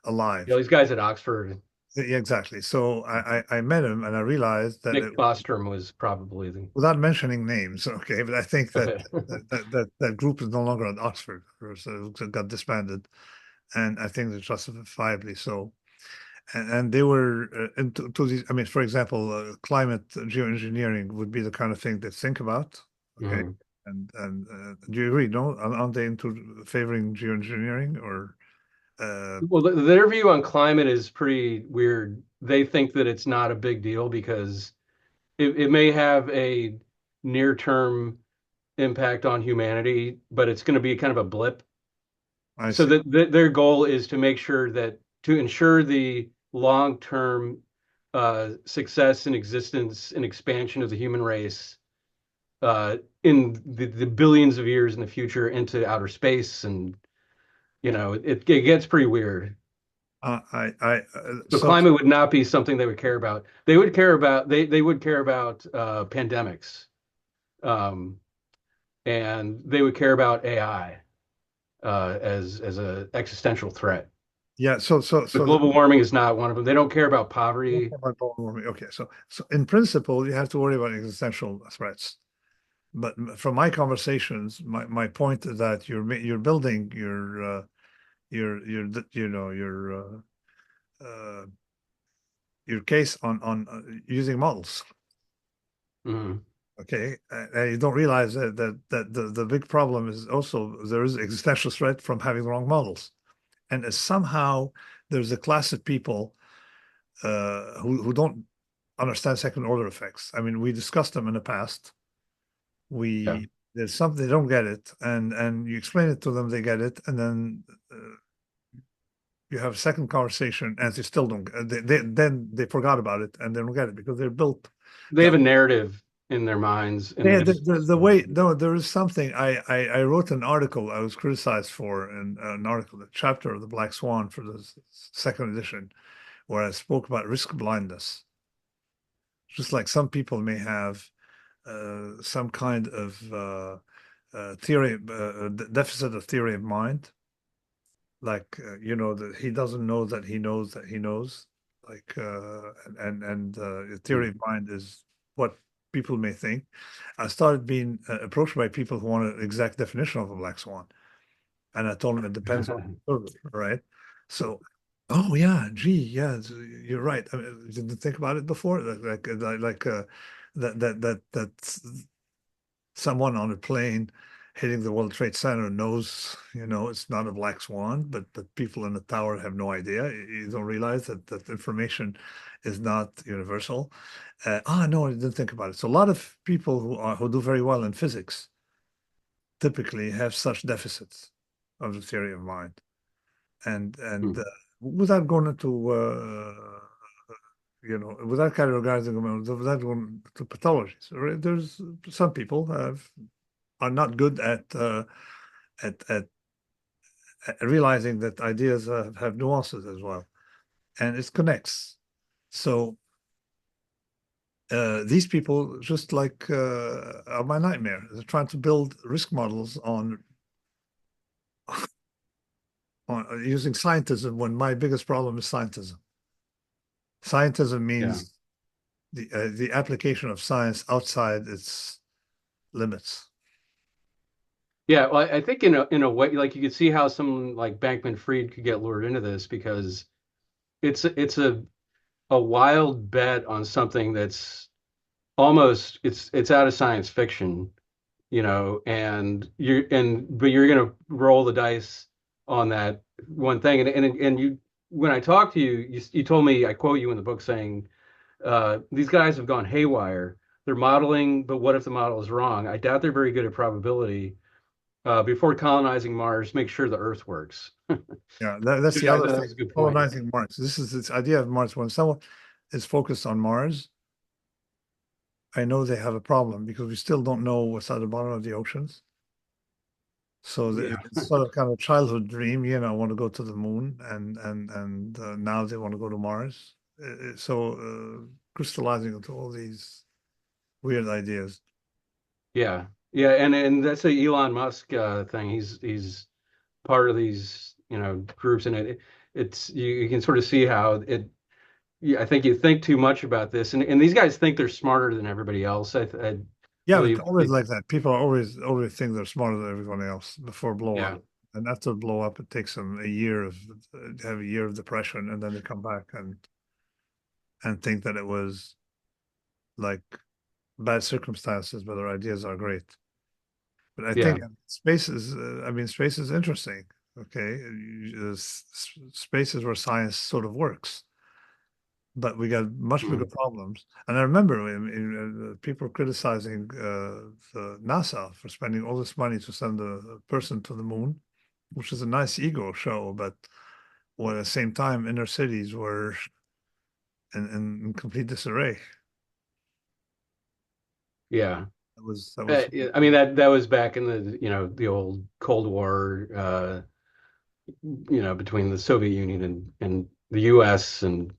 alive. These guys at Oxford. Yeah, exactly. So I met him and I realized that Nick Bostrom was probably the without mentioning names, okay, but I think that okay. that group is no longer at Oxford, or so it got disbanded, and I think it's justifiably so. And they were into to these. I mean, for example, climate geoengineering would be the kind of thing they think about. Okay, Mhm. and do you agree? No, aren't they into favoring geoengineering or? Uh, Well, their view on climate is pretty weird. They think that it's not a big deal because it may have a near-term impact on humanity, but it's going to be kind of a blip. I So see. that their goal is to make sure that to ensure the long-term success and existence and expansion of the human race in the billions of years in the future into outer space, and it gets pretty weird. So So climate would not be something they would care about. They would care about pandemics, um, and they would care about AI as a existential threat. yeah, But global warming is not one of them. They don't care about poverty. global warming. Okay, so in principle, you have to worry about existential threats. But from my conversations, my point is that you're building uh, your case on using models. Mhm. Okay, and you don't realize that the big problem is also there is existential threat from having the wrong models, and somehow there's a class of people who don't understand second order effects. I mean, we discussed them in the past. Yeah. We There's something they don't get it, and you explain it to them, they get it, and then you have a second conversation, and they still don't. Then they forgot about it, and they don't get it because they're built They have that. a narrative in their minds, and they Yeah, just the way no, there is something. I wrote an article I was criticized for, in an article, the chapter of the Black Swan for the second edition, where I spoke about risk blindness. Just like some people may have some kind of theory, deficit of theory of mind, like that he doesn't know that he knows that he knows, like the theory of mind is what people may think. I started being approached by people who want an exact definition of a black swan, and I told them it depends on the observer, right? So, oh yeah, gee, yeah, you're right. I mean, didn't think about it before, that someone on a plane hitting the World Trade Center knows, it's not a black swan, but people in the tower have no idea. You don't realize that information is not universal. No, I didn't think about it. So a lot of people who do very well in physics typically have such deficits of the theory of mind, and without going into without categorizing them, without going to pathologies. Right? There's some people are not good at, at at realizing that ideas have nuances as well, and it connects. So these people just like are my nightmare. They're trying to build risk models on using scientism when my biggest problem is scientism. Scientism yeah. means the application of science outside its limits. Yeah, well, I think in a way, like you could see how someone like Bankman Fried could get lured into this because it's a wild bet on something that's almost it's out of science fiction, but you're gonna roll the dice on that one thing. And you when I talked to you, you told me, I quote you in the book saying these guys have gone haywire. They're modeling, but what if the model is wrong? I doubt they're very good at probability. Before colonizing Mars, make sure the Earth works. Yeah, that's the I other thought that thing. was a good point. Colonizing Mars. This is this idea of Mars. When someone is focused on Mars, I know they have a problem because we still don't know what's at the bottom of the oceans. So Yeah, it's sort of kind of a childhood dream, I want to go to the moon, and now they want to go to Mars. Crystallizing into all these weird ideas. yeah, yeah, and that's a Elon Musk thing. He's part of these, groups, and it's you can sort of see how it. Yeah, I think you think too much about this, and these guys think they're smarter than everybody else. I Yeah, it's believe. always like that. People are always think they're smarter than everyone else before blow Yeah, up, and after blow up, it takes them a year of have a year of depression, and then they come back and think that it was like bad circumstances, but their ideas are great. But I yeah, think space is interesting. Okay, space is where science sort of works, but we got much bigger mm, problems. And I remember people criticizing the NASA for spending all this money to send a person to the moon, which is a nice ego show, but while at the same time, inner cities were in complete disarray. yeah. That was Yeah, I mean that was back in the the old Cold War, between the Soviet Union and the U.S. and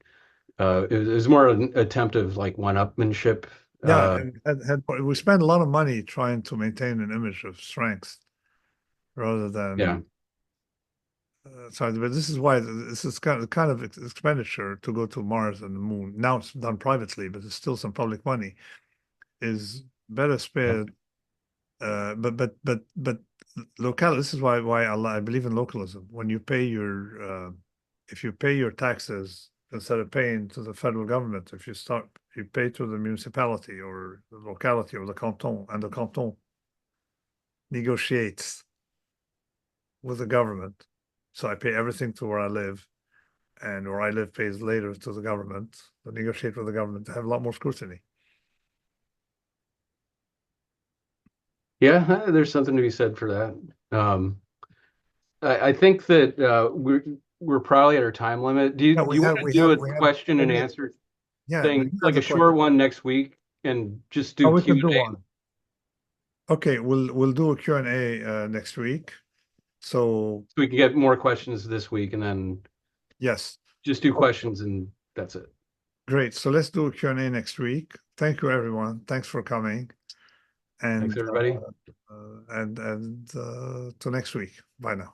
it was more an attempt of like one-upmanship. Yeah, and we spend a lot of money trying to maintain an image of strength rather Yeah, than sorry, but this is why this is kind of expenditure to go to Mars and the moon. Now it's done privately, but there's still some public money is better spared. But local. This is why I believe in localism. When you pay if you pay your taxes instead of paying to the federal government, you pay to the municipality or the locality or the canton, and the canton negotiates with the government. So I pay everything to where I live, and where I live pays later to the government. They negotiate with the government to have a lot more scrutiny. yeah. There's something to be said for that. I think that we're probably at our time limit. Do Yeah, you want to do a question and answer yeah, we thing, do have like the a question. short one next week, and just Oh, do we Q can do and A? one. Okay, we'll do a Q&A next week. So So we can get more questions this week, and then yes, just do okay, questions, and that's it. great. So let's do a Q&A next week. Thank you, everyone. Thanks for coming, Thanks, and everybody. till next week. Bye now.